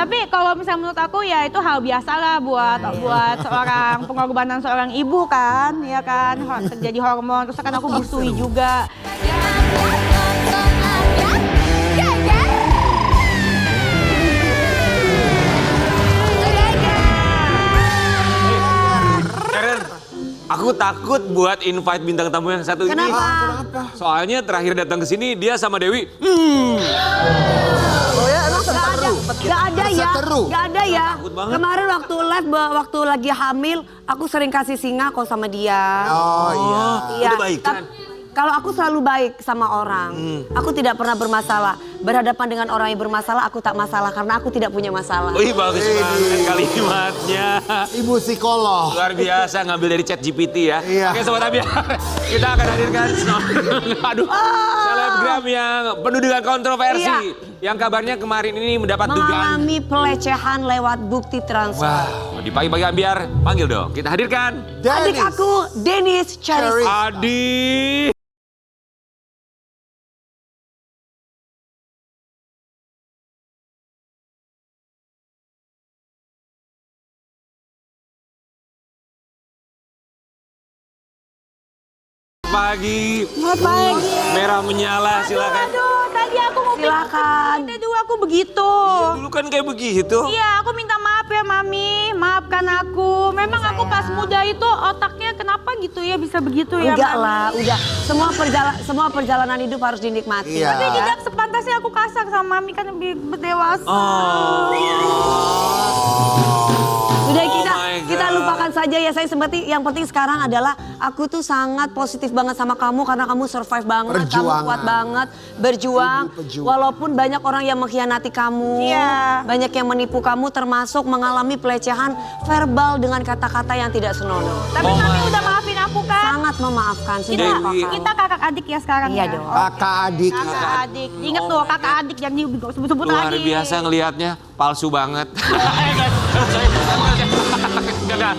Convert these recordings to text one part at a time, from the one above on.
tapi kalau misalnya menurut aku ya itu hal biasa lah buat seorang pengorbanan seorang ibu kan, ya kan, terjadi hormon, terus kan aku busui juga. Aku takut buat invite bintang tamu yang satu ini. Kenapa? Soalnya terakhir datang ke sini dia sama Dewi. Oh ya, emang sempat seru? Gak ada ya, gak ada ya. Takut banget. Kemarin waktu live, waktu lagi hamil, aku sering kasih singa kok sama dia. Oh iya. Udah baik kan? Kalau aku selalu baik sama orang, aku tidak pernah bermasalah. Berhadapan dengan orang yang bermasalah, aku tak masalah karena aku tidak punya masalah. Wih, bagus banget kalimatnya. Ibu psikolog. Luar biasa ngambil dari chat GPT ya. Iya. Oke Sobat Ambiar, kita akan hadirkan selebgram yang penuh dengan kontroversi. Iya. Yang kabarnya kemarin ini mendapat dugaan. Mengalami pelecehan lewat bukti transfer. Wow, di pagi-pagi Ambiar, panggil dong. Kita hadirkan Adik aku, Dennis Charis. Adi. Pagi. Selamat pagi. Merah menyala, silakan. Aduh, tadi aku mau Silakan. Tadi dulu aku begitu. Dulu kan kayak begitu. Iya, aku minta maaf ya Mami, maafkan aku. Memang aku pas muda itu otaknya kenapa gitu ya bisa begitu ya Enggak Mami? lah, udah. Semua perjalanan hidup harus dinikmati. Iya. Tapi tidak sepantasnya aku kasar sama Mami kan lebih dewasa. Oh. Udah Oh kita my kita God. lupakan saja ya. Saya seperti yang penting sekarang adalah aku tuh sangat positif banget sama kamu karena kamu survive banget, kamu Perjuangan. kuat banget, berjuang. Ibu pejuang. Walaupun banyak orang yang mengkhianati kamu, Iya. banyak yang menipu kamu, termasuk mengalami pelecehan verbal dengan kata-kata yang tidak senonoh. Tapi Mami udah maafin aku kan? Sangat memaafkan, sudah Kita, lupakan. kita kakak adik ya sekarang Iya ya? dong. Kakak adik. Kakak adik. Ingat tuh kakak adik yang disebut-sebut Luar lagi. biasa ngelihatnya, palsu banget. Enggak.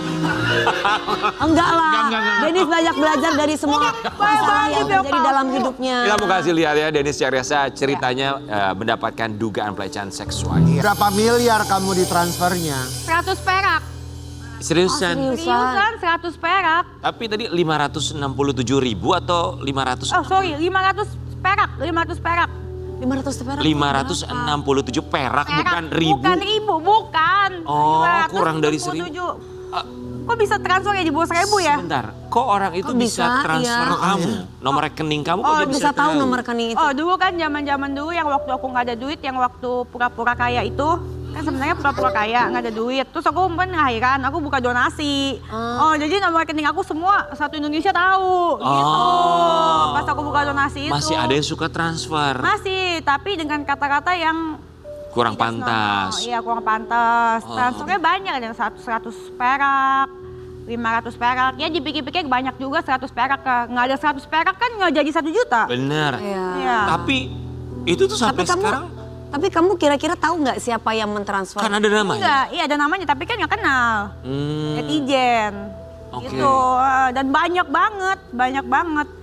Enggak lah, Enggak. Dennis banyak belajar dari semua masalah yang terjadi dalam hidupnya. Kita mau kasih lihat ya Dennis Charisha ceritanya mendapatkan dugaan pelecehan seksual. Berapa miliar kamu ditransfernya? 100 perak. Seriusan? Seriusan 100 perak. Tapi tadi 567.000 atau 500? Oh sorry, 500 perak, 500 perak. 500 perak. 567 perak, bukan ribu. Bukan ribu, bukan. Oh, kurang dari 1.000. 567. Kok bisa transfer ya di bawah 1.000 ya? Sebentar, kok orang itu Kok bisa bisa? transfer Iya. kamu? Nomor rekening kamu kok Oh, dia bisa tahu nomor rekening itu. Oh dulu kan zaman dulu yang waktu aku nggak ada duit, yang waktu pura-pura kaya itu. Kan sebenarnya pura-pura kaya, nggak ada duit. Terus aku ngelahiran, aku buka donasi. Oh jadi nomor rekening aku semua satu Indonesia tahu. Gitu. Pas aku buka donasi itu. Masih ada yang suka transfer. Masih, tapi dengan kata-kata yang Kurang tidak pantas. senonoh. Iya kurang pantas. Transfernya banyak, ada yang 100 perak, 500 perak. Ya dipikir-pikir banyak juga 100 perak. Nggak ada 100 perak kan nggak jadi 1 juta. Bener. Iya. Iya. Tapi itu tuh sampai sekarang Tapi kamu kira-kira tahu nggak siapa yang mentransfer? kan ada namanya. Enggak, iya ada namanya tapi kan nggak kenal. Netizen. Oke. Gitu. Dan banyak banget.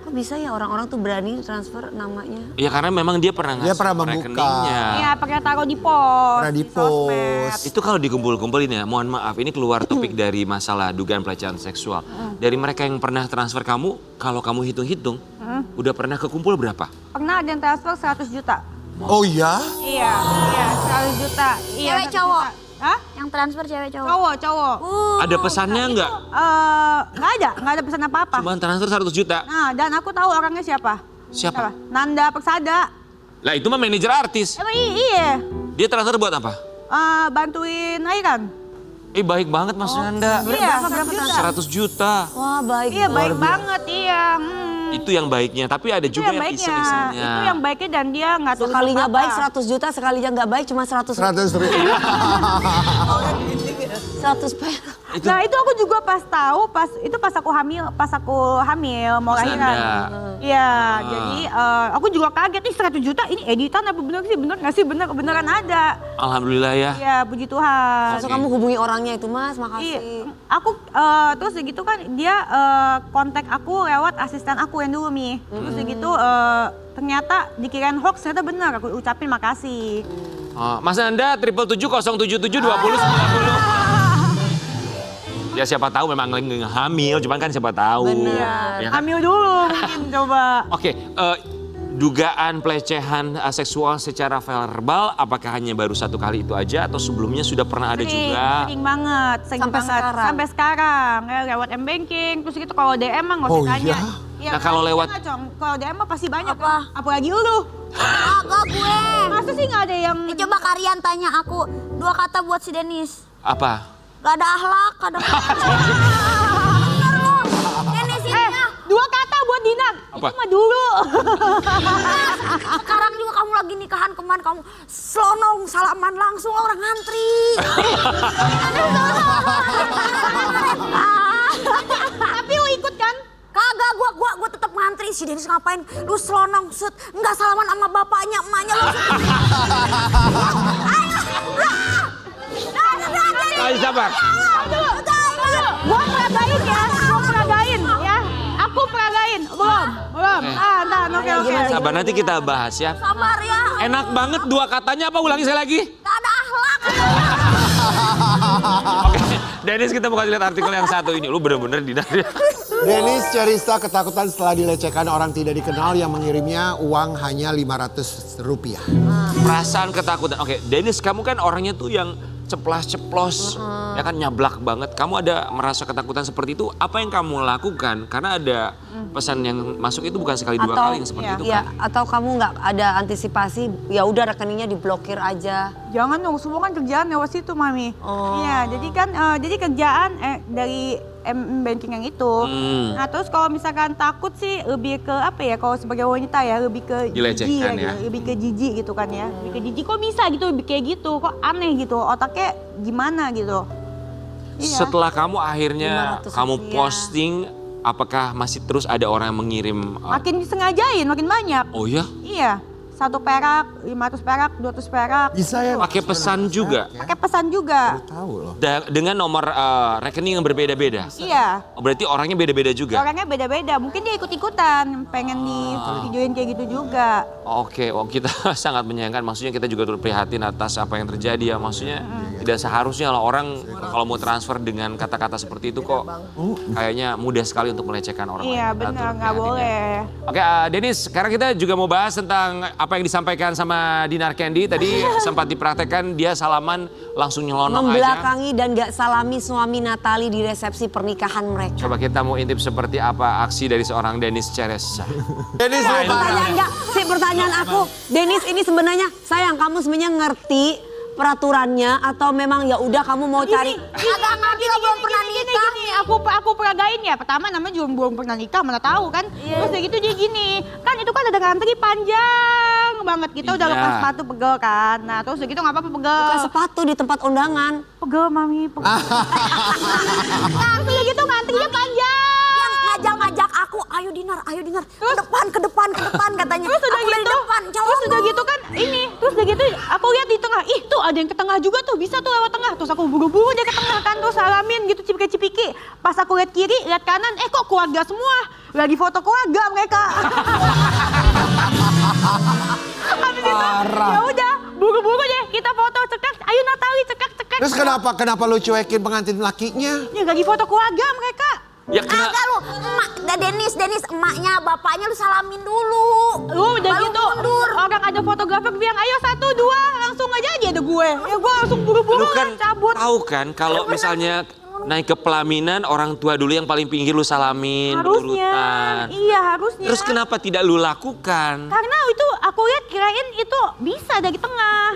Kok bisa ya orang-orang tuh berani transfer namanya? Ya karena memang dia pernah ngasih Dia pernah nomor membuka. rekeningnya. Iya, pakai taruh di pos. Pernah di sosmed. pos. Itu kalau dikumpul-kumpulin ya, mohon maaf ini keluar topik dari masalah dugaan pelecehan seksual. Dari mereka yang pernah transfer kamu, kalau kamu hitung-hitung, udah pernah kekumpul berapa? Pernah ada yang transfer 100 juta. Oh ya? Iya, 100 juta. Iya, Cewek 100 cowok? juta. Hah? Yang transfer cewek cowok. Cowok. Ada pesannya nggak? Nggak ada pesan apa-apa. Cuma transfer 100 juta. Nah, dan aku tahu orangnya siapa. Siapa? Nanda Persada. Lah itu mah manajer artis. Emang iya. Dia transfer buat apa? Bantuin Airan. Baik banget Mas Nanda. Iya, 100 juta. Wah baik. Iya, baik banget, iya. Itu yang baiknya, tapi ada Itu juga yang yang baiknya. iseng-isengnya. Itu yang baiknya dan dia nggak tulis Sekalinya apa-apa. baik 100 juta, sekalinya nggak baik cuma 100 100.000. 100 perak. Nah itu aku juga pas tahu pas aku hamil mau Mas lahiran. Nanda. Iya, jadi aku juga kaget nih 100 juta ini editan apa bener sih? Bener nggak sih? Beneran ada. Alhamdulillah ya. Iya, puji Tuhan. Langsung kamu hubungi orangnya itu Mas, makasih. Iya, aku terus gitu kan dia kontak aku lewat asisten aku yang dulu Mi. Terus gitu ternyata dikirain hoax, ternyata benar. Aku ucapin makasih. Mas Nanda 777-077-2090. Ya siapa tahu memang lagi hamil, cuman kan siapa tahu. Bener. Ya kan? Hamil dulu mungkin coba. Oke, dugaan pelecehan seksual secara verbal apakah hanya baru 1 kali itu aja atau sebelumnya sudah pernah ada juga? Sering banget, sering Sampai banget. sekarang? Sampai sekarang. Ya, lewat m-banking, terus gitu kalau DM mah nggak usah Oh, tanya. iya? Iya, Nah, kalau lewat- enggak, Cong. Kalau DM mah pasti banyak. Apa? Apalagi lu. Agak gue. Masa sih nggak ada yang... Coba Karian tanya aku 2 kata buat si Denis. Apa? Gak ada akhlak, gak ada. Bener lu. Denis ini ya. 2 kata buat Dinar. Apa? Itu mah dulu. Sekarang juga kamu lagi nikahan kemarin kamu selonong salaman langsung orang ngantri. Tapi lu ikut kan? Kagak, gua tetap ngantri. Si Denis ngapain? Lu selonong set, enggak salaman sama bapaknya, emaknya lu. Ayo sabar. Gua peragain ya. Aku peragain. Belum. Tahan. Oke. Sabar, nanti kita bahas ya. Sabar ya. Enak banget 2 katanya apa? Ulangi saya lagi. Gak ada akhlak. Oke, Dennis kita mau kasih lihat artikel yang satu ini. Lu bener-bener Dinar ya. Denis Cerista ketakutan setelah dilecehkan orang tidak dikenal yang mengirimnya uang hanya Rp500. Perasaan ketakutan. Oke, Dennis kamu kan orangnya tuh yang ceplas-ceplos, ya kan nyablak banget. Kamu ada merasa ketakutan seperti itu? Apa yang kamu lakukan? Karena ada pesan yang masuk itu bukan sekali 2 kali yang seperti itu ya, kan? atau kamu nggak ada antisipasi, ya udah rekeningnya diblokir aja. Jangan dong, semua kan kerjaan lewat situ, Mami. Oh. Iya, jadi kerjaan dari banking yang itu. Nah, terus kalau misalkan takut sih lebih ke apa ya? Kalau sebagai wanita ya lebih ke Dilecehkan jijik ya. gitu. Lebih ke jijik gitu kan ya. Lebih ke jijik kok bisa gitu, lebih kayak gitu. Kok aneh gitu. Otaknya gimana gitu. Iya. Setelah kamu akhirnya 500 kamu rupiah. posting, apakah masih terus ada orang yang mengirim? Makin disengajain, makin banyak. Oh ya? Iya. 1 perak, 500 perak, 200 perak. Bisa ya? Pakai pesan juga? Pakai pesan juga. Tahu loh. Dengan nomor rekening yang berbeda-beda? Iya. Oh, berarti orangnya beda-beda juga? Orangnya beda-beda. Mungkin dia ikut-ikutan, pengen di videoin kayak gitu juga. Oke, kita sangat menyayangkan. Maksudnya kita juga turut prihatin atas apa yang terjadi ya. Maksudnya tidak seharusnya lah orang kalau mau transfer dengan kata-kata seperti itu kok kayaknya mudah sekali untuk melecehkan orang lain. Iya Kita benar, turut nggak prihatin ya. boleh. Oke, Denis, sekarang kita juga mau bahas tentang apa yang disampaikan sama Dinar Candy. Tadi sempat dipraktekkan dia salaman langsung nyelonong aja. Membelakangi dan gak salami suami Natali di resepsi pernikahan mereka. Coba kita mau intip seperti apa aksi dari seorang Denis Ceresa. Denis lu parah. Pertanyaan enggak, sih pertanyaan aku, Denis ini sebenarnya sayang kamu sebenarnya ngerti peraturannya atau memang ya udah kamu mau cari Agak ngerti lo belum pernah nikah. Gini, aku peragain ya. Pertama namanya juga belum pernah nikah, mana tahu kan. Terus udah gitu dia gini, kan itu kan ada ngantri panjang banget. Kita udah Iya. lepas sepatu pegel kan. Nah terus udah gitu nggak apa-apa pegel. buka sepatu di tempat undangan. Pegel mami, pegel. Nah terus udah gitu ngantrinya panjang. Yang ngajak-ngajak aku, ayo Dinar, ke depan katanya. Terus udah Aku lihat gitu, depan, terus udah gitu kan ini, terus udah gitu aku lihat di tengah, ih tuh ada yang ke tengah juga tuh, bisa tuh lewat tengah. Terus aku buru-buru dia ke tengah kan, terus salamin gitu cipika-cipiki. Pas aku lihat kiri, lihat kanan, kok keluarga semua, lagi foto keluarga mereka. Habis itu, ya udah, buru-buru deh kita foto cekak, ayo Natali cekak. Terus kenapa lu cuekin pengantin lakinya? Ya lagi foto keluarga mereka. Ya kena, Agak lu, emak, Denis, emaknya, bapaknya lu salamin dulu. Lu udah Baru gitu, mundur. orang ada fotografer bilang ayo 1, 2, langsung aja ada gue. Ya gue langsung buru-buru lu kan cabut. tahu kan kalau misalnya naik ke pelaminan orang tua dulu yang paling pinggir lu salamin, Harusnya, berurutan. iya harusnya. Terus kenapa tidak lu lakukan? Karena itu aku lihat kirain itu bisa dari tengah.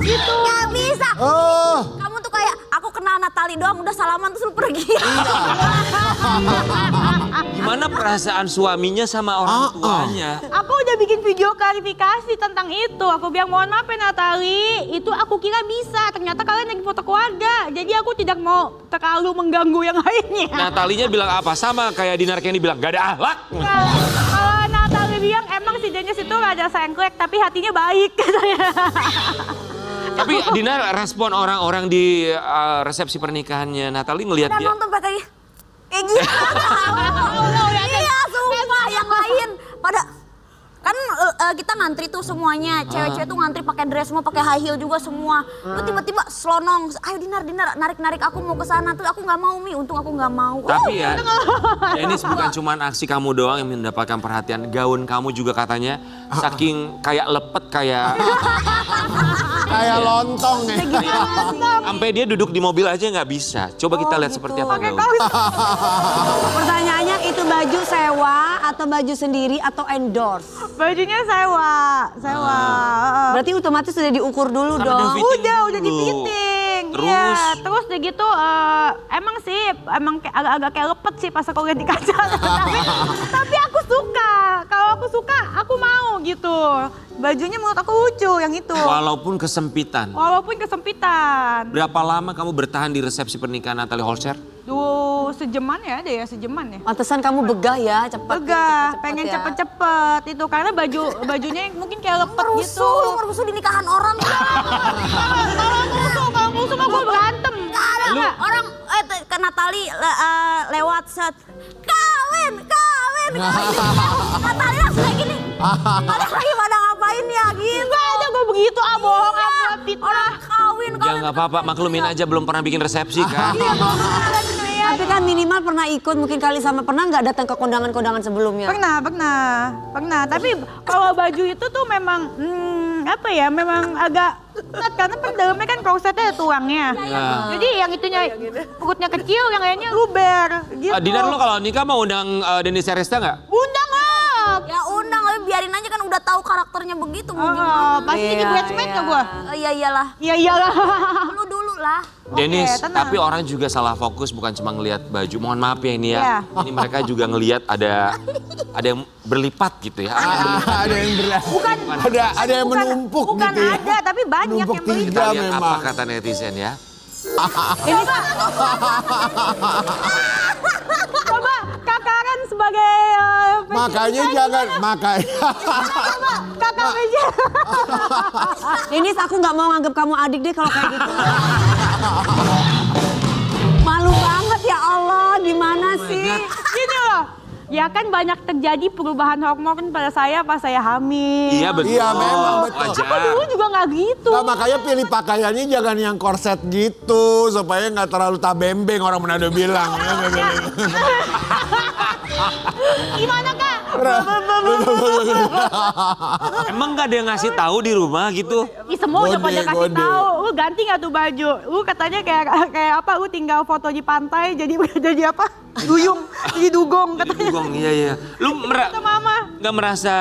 Gitu. Gak bisa. Oh, Kamu tuh kayak, aku kenal Natali doang, udah salaman terus lu pergi. Gimana perasaan suaminya sama orang tuanya? Aku udah bikin video klarifikasi tentang itu. Aku bilang mohon maaf ya Natali, itu aku kira bisa. Ternyata kalian lagi foto keluarga. Jadi aku tidak mau terlalu mengganggu yang lainnya. Natalinya bilang apa? Sama kayak Dinar Candy bilang, gak ada akhlak. Kalau Natali bilang emang si Denis itu ada sengklek tapi hatinya baik katanya. Tapi Dinar respon orang-orang di resepsi pernikahannya Natali ngelihat Dan dia. nonton pakai kayak gitu. Iya, sumpah yang lain pada kan kita ngantri tuh semuanya. Cewek-cewek tuh ngantri pakai dress semua, pakai high heel juga semua. Lu tiba-tiba selonong, ayo Dinar, narik-narik aku mau ke sana tuh. Aku nggak mau Mi, untung aku nggak mau. Tapi ya, Dennis bukan cuma aksi kamu doang yang mendapatkan perhatian. Gaun kamu juga katanya saking kayak lepet kayak Kayak lontong ya. sampai dia duduk di mobil aja nggak bisa. Coba kita lihat seperti apa Pakai gaun. kaos. Pertanyaannya itu baju sewa atau baju sendiri atau endorse? Bajunya sewa. Berarti otomatis sudah diukur dulu Sama dong. David. Udah dulu. dipiting. Terus? Iya, terus udah gitu emang sih agak-agak kayak lepet sih pas aku lihat di kaca. tapi aku suka. Kalau aku suka, aku mau gitu. Bajunya menurut aku lucu yang itu. Walaupun kesempitan. Walaupun kesempitan. Berapa lama kamu bertahan di resepsi pernikahan Natalie Holscher? Duh, sejaman ya ada ya, sejaman ya. Pantesan kamu begah ya, cepat. Begah, pengen ya. cepet-cepet itu karena bajunya yang mungkin kayak lepet gitu. Lu merusuh di nikahan orang. Kalau musuh mah gue berantem. Orang ke Natali lewat set. Kawin. Natali langsung kayak gini. Kalian lagi pada ngapain ya gitu. Enggak ada gue begitu, bohong, fitnah. Orang kawin. Ya nggak apa-apa, maklumin aja belum pernah bikin resepsi kan. Tapi kan minimal pernah ikut, mungkin kali sama pernah nggak datang ke kondangan-kondangan sebelumnya? Pernah. Tapi kalau baju itu tuh memang memang agak ketat karena kan dalamnya kan korsetnya ada tuangnya. Ya. Jadi yang itunya perutnya kecil, yang lainnya luber gitu. Dinar lo kalau nikah mau undang Dennis Arista nggak? Undang lah. Ya undang, tapi biarin aja kan udah tahu karakternya begitu. Mau gimana? Pasti jadi bridesmaid nggak gue? Iya iyalah. Iya iyalah. Lu dulu lah. Dennis, tenang. tapi orang juga salah fokus bukan cuma ngelihat baju. Mohon maaf ya ini ya. Iya. Ini mereka juga ngelihat ada yang berlipat gitu ya. Ada yang berat. Ada yang menumpuk Bukan gitu ya. ada, tapi banyak Menumpuk yang beli. Kita tiga lihat apa memang. kata netizen ya. Coba kakaran sebagai Makanya jangan, Coba kakak PJ. Denis, aku nggak mau nganggap kamu adik deh kalau kayak gitu. Malu banget ya Allah, gimana sih? Gini loh. Ya kan banyak terjadi perubahan hormon pada saya pas saya hamil. Iya betul. Iya, memang betul. Wajar. Aku dulu juga nggak gitu. Nah, makanya pilih pakaiannya jangan yang korset gitu supaya nggak terlalu tabembeng orang Manado bilang. Gimana kak? Emang nggak ada yang ngasih tahu di rumah gitu? Ih, semua udah Gode, pada kasih gode. tahu. Lu ganti nggak tuh baju? Lu katanya kayak apa? Lu tinggal foto di pantai jadi apa? Duyung, jadi dugong Jadi katanya. dugong, iya. Lu Kata mama. nggak merasa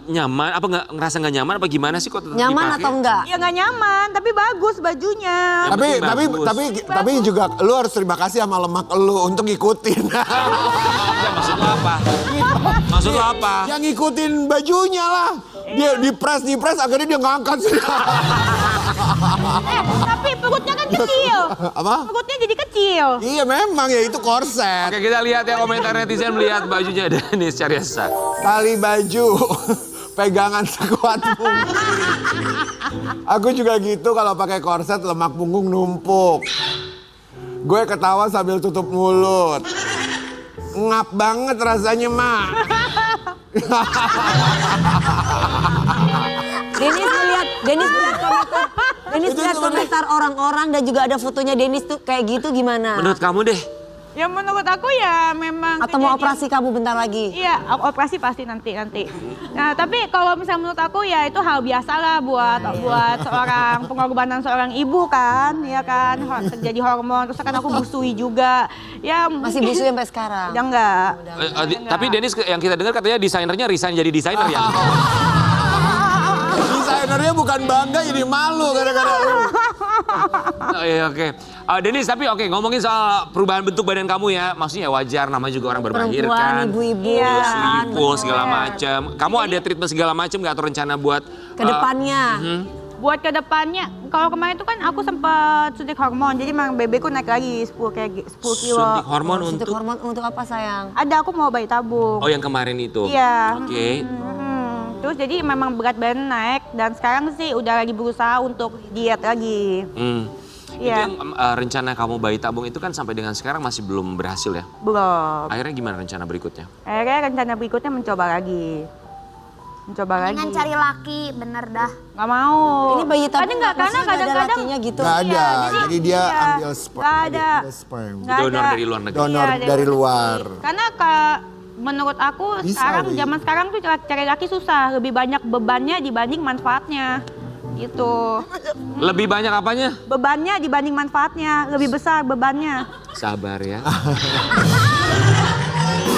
nyaman? Apa nggak ngerasa nggak nyaman? Apa gimana sih kok tetap Nyaman dipakai? atau enggak? Ya nggak nyaman, tapi bagus bajunya. Yang penting bagus. tapi juga lu harus terima kasih sama lemak lu untuk ngikutin. Ya, maksud lo apa? Maksud lo apa? Yang ngikutin bajunya lah. Dia di press akhirnya dia ngangkat sih. Tapi perutnya kan kecil. Apa? Perutnya jadi kecil. Iya memang ya itu korset. Oke, kita lihat ya komentar netizen melihat bajunya Dennis Cariasa. Tali baju, pegangan sekuat punggung. Aku juga gitu kalau pakai korset lemak punggung numpuk. Gue ketawa sambil tutup mulut. Ngap banget rasanya, Mak. Denis lihat komentar orang-orang dan juga ada fotonya Denis tuh kayak gitu gimana? Menurut kamu deh, Ya menurut aku ya memang. Atau mau kejadian- operasi kamu bentar lagi? Iya, operasi pasti nanti. Nah, tapi kalau misalnya menurut aku ya itu hal biasa lah buat seorang pengorbanan seorang ibu kan, ya kan, terjadi hormon. Terus kan aku busui juga. Ya Masih busui sampai sekarang? Udah enggak. tapi Dennis yang kita dengar katanya desainernya resign jadi desainer ya. Desainernya bukan bangga jadi malu gara-gara lu. Oh, iya, oke. Dennis, tapi oke ngomongin soal perubahan bentuk badan kamu ya. Maksudnya wajar, namanya juga orang berlahir Perempuan, kan. ibu-ibu Iya. kan. Selipul segala macam. Kamu ada treatment segala macam nggak atau rencana buat Kedepannya. Buat kedepannya, kalau kemarin itu kan aku sempat suntik hormon, jadi memang BB ku naik lagi 10 kilo. suntik hormon Suntik untuk? hormon untuk apa sayang? Ada, aku mau bayi tabung. Oh, yang kemarin itu. Iya. Oke. Terus jadi memang berat badan naik dan sekarang sih udah lagi berusaha untuk diet lagi. Itu Iya. yang rencana kamu bayi tabung itu kan sampai dengan sekarang masih belum berhasil ya. Belum. Akhirnya gimana rencana berikutnya? Akhirnya rencana berikutnya mencoba lagi. Mencoba lagi. Dengan cari laki, bener dah. Nggak mau. Ini bayi tabung Kadang nggak, karena maksudnya nggak ada kadang-kadang lakinya gitu. Nggak ada, Iya, jadi dia iya. ambil sperm. Nggak ada. Sperm. Nggak Donor ada. dari luar negeri. Donor Iya, dari luar. Karena menurut aku Bisa, sekarang Wi. zaman sekarang tuh cari laki susah, lebih banyak bebannya dibanding manfaatnya. Gitu. Lebih banyak apanya? Bebannya dibanding manfaatnya, lebih besar bebannya. Sabar ya.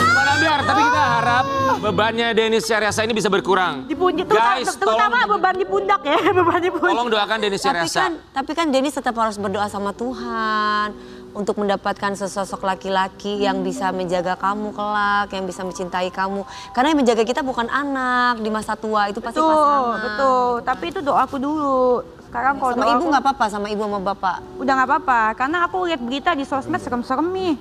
Sobat Ambiar, tapi kita harap bebannya Dennis Syariasa ini bisa berkurang. Di pundak, Guys, terutama tolong, beban di pundak ya, beban di pundak. tolong doakan Dennis Syariasa. Tapi kan Dennis tetap harus berdoa sama Tuhan untuk mendapatkan sesosok laki-laki yang bisa menjaga kamu kelak, yang bisa mencintai kamu. Karena yang menjaga kita bukan anak di masa tua, itu pasti Betul, pasangan. betul. Tapi itu doaku dulu. Sekarang kalau Sama doaku, ibu nggak apa-apa, sama ibu sama bapak. udah nggak apa-apa. Karena aku lihat berita di sosmed serem-serem nih.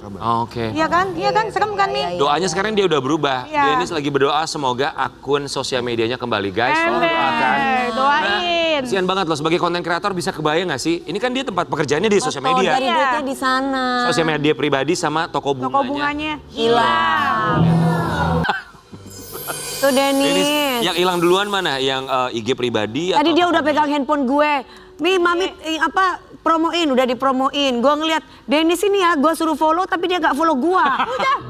Oke. Iya kan? Iya kan? Serem kan nih? Doanya sekarang dia udah berubah. Iya. Dennis lagi berdoa semoga akun sosial medianya kembali. Guys, tolong doakan. Doain. Kasian banget loh sebagai konten kreator, bisa kebayang gak sih? Ini kan dia tempat pekerjaannya di sosial Foto media. dari Iya. duitnya di sana. Sosial media pribadi sama toko bunganya. Toko bunganya Hilang. Tuh Dennis, Dennis. yang hilang duluan mana? Yang IG pribadi? Tadi atau dia toko udah pegang handphone gue. Mami promoin, udah dipromoin. Gue ngeliat Dennis ini ya, gue suruh follow tapi dia gak follow gue.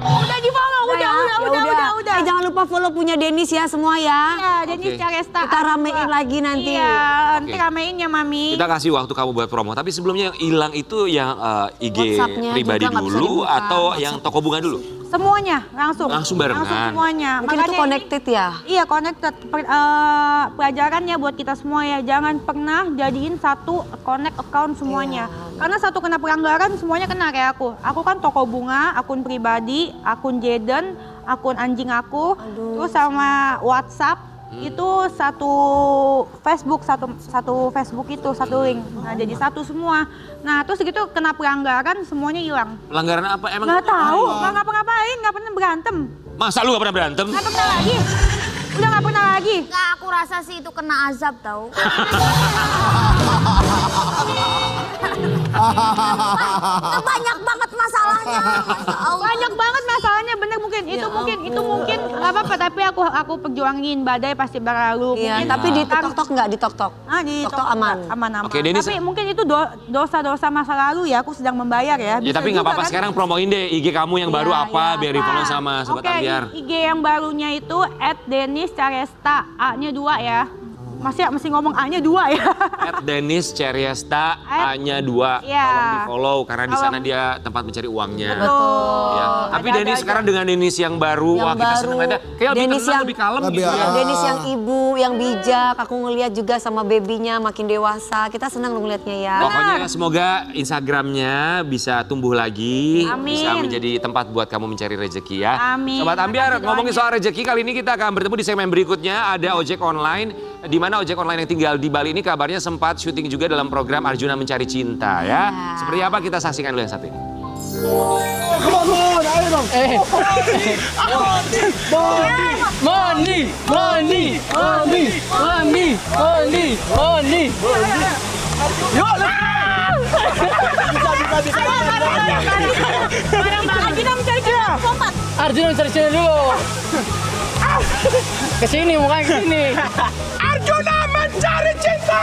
Udah di follow, udah. Jangan lupa follow punya Dennis ya semua ya. Iya, Dennis Oke. Syariasta. Kita ramein lagi nanti. Iya, nanti Oke. ramein ya Mami. Kita kasih waktu kamu buat promo. Tapi sebelumnya yang hilang itu yang IG WhatsApp-nya pribadi juga nggak bisa dulu dibuka. atau yang toko bunga dulu? Semuanya, langsung. Langsung barengan. Langsung semuanya. Mungkin itu Makanya ini- connected ya. Iya, connected. Pelajarannya buat kita semua ya, jangan pernah jadiin satu connect account semuanya. Karena satu kena pelanggaran, semuanya kena kayak aku. Aku kan toko bunga, akun pribadi, akun Jaden, akun anjing aku, terus sama WhatsApp. Itu satu Facebook, satu Facebook itu, satu link. Nah, jadi satu semua. Nah, terus gitu kena pelanggaran, semuanya hilang. Pelanggaran apa? Emang Nggak tahu, nggak ngapa-ngapain, nggak pernah berantem. Masa lu gak pernah berantem? Nggak pernah lagi. Udah nggak pernah lagi. Enggak, aku rasa sih itu kena azab tau. Banyak banget masalahnya. Masya Allah. Banyak banget masalahnya, bener mungkin. Itu mungkin nggak apa-apa, tapi aku perjuangin, badai pasti berlalu. Iya, Mungkin tapi di ntar- TikTok nggak di TikTok. di TikTok aman. Aman. Oke, Dennis- Tapi mungkin itu dosa-dosa masa lalu ya, aku sedang membayar ya. Ya Bisa tapi nggak juga apa-apa, kan? sekarang promoin deh IG kamu yang baru Iya, apa iya, biar di follow sama Sobat Oke, Ambiar. IG yang barunya itu @DennisCaresta, A-nya 2 ya. Masih ngomong A-nya 2 ya. Dennis Syariasta, A-nya 2. Iya. Tolong di follow karena di sana Tolong. dia tempat mencari uangnya. Betul. Ya. Tapi Ada-ada Dennis aja. sekarang dengan Dennis yang baru, Yang wah kita baru. seneng aja. Kayak lebih Dennis tenang, yang- lebih kalem Lebih, gitu ya. Dennis yang ibu, yang bijak. Aku ngeliat juga sama babynya makin dewasa. Kita senang ngeliatnya ya. Pokoknya semoga Instagramnya bisa tumbuh lagi, Amin. bisa menjadi tempat buat kamu mencari rezeki ya. Amin. Sobat Ambiar, Makasih ngomongin doanya. soal rezeki kali ini kita akan bertemu di segmen berikutnya. Ada ojek online, di mana ojek online yang tinggal di Bali ini kabarnya sempat syuting juga dalam program Arjuna Mencari Cinta ya. Seperti apa kita saksikan dulu yang satu ini. Arjuna mencari cinta dulu. Kesini mukanya kesini. Arjuna mencari cinta.